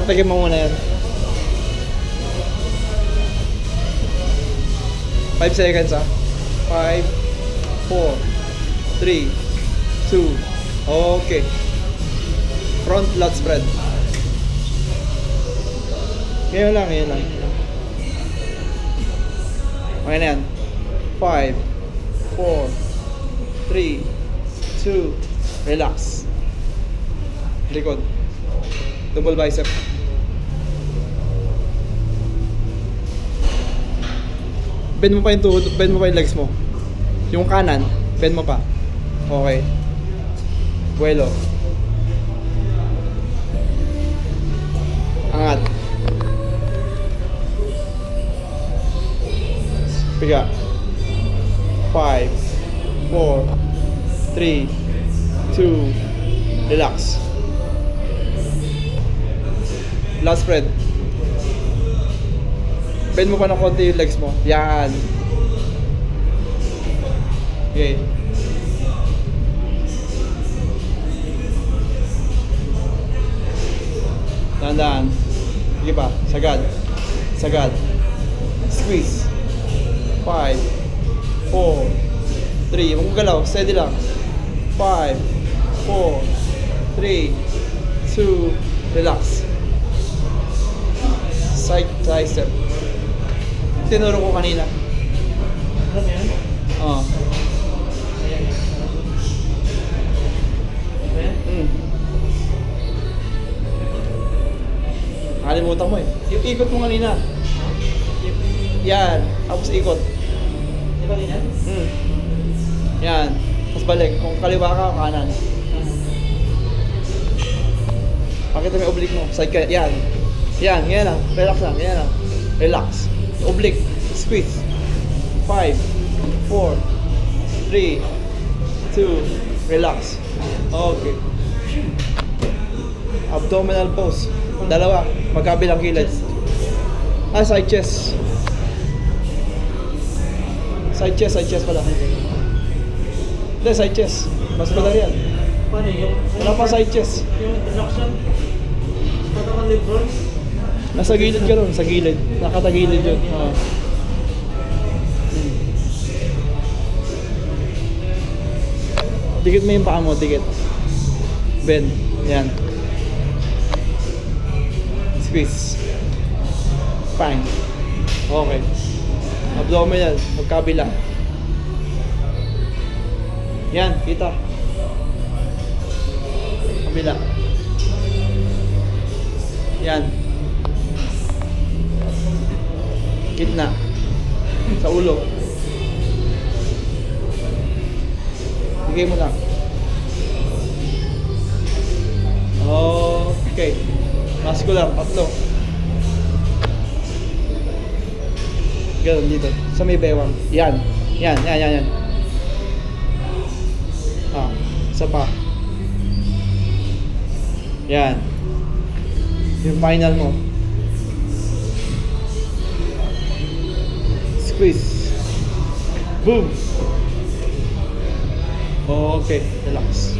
Patagin mo muna yan. 5 seconds ah. 5, 4, 3, 2, okay. Front lat spread. Ngayon lang, ngayon lang. Okay na yan. 5, 4, 3, 2, relax. Likod. Double bicep. Bend mo pa yung tuhod, bend mo pa yung legs mo. Yung kanan, bend mo pa. Okay. Buelo. Angat. Piga. 5, 4, 3, 2, relax. Last spread. Bend mo pa ng konti yung legs mo. Yan. Okay. Dahan-dahan. Sige pa. Sagad. Sagad. Squeeze. 5, 4, 3. Huwag mo galaw. Steady lang. 5, 4, 3, 2, relax. Side tricep. Tinuro ko kanina. Ano yan? Oo. Ayan. Ayan? Nakalimutan mo eh. Yung ikot mo kanina. Yan. Tapos ikot. Di ba ganyan? Yan. Tapos balik. Kung kaliwa ka, kanan. Pakita mo yung oblique mo. Side ka. Yan. Yan. Ganyan lang. Relax lang. Ganyan lang. Relax. Oblique. Squeeze. 5, 4, 3, 2, relax. Okay. Abdominal pose. Dalawa. Magkabilang gilid. Side chest. Side chest pala. Hindi, side chest. Mas madali yan. Paano yung... Wala pa side chest. Yung introduction? Patakan libron? Nasa gilid ka nun, sa gilid. Nakatagilid yun. Dikit mo yung paa mo, dikit. Bend. Yan. Squeeze. Fine. Okay. Abdominal. Magkabila. Yan, kita. Kabila. Yan. Gitna. Sa ulo. Bigay mo lang. Okay. Muscular. Tatlo. Ganun dito. Sa may bewang. Yan. Yan. Isa pa. Yan. Yung final mo. Squeeze. Boom. Okay, relax.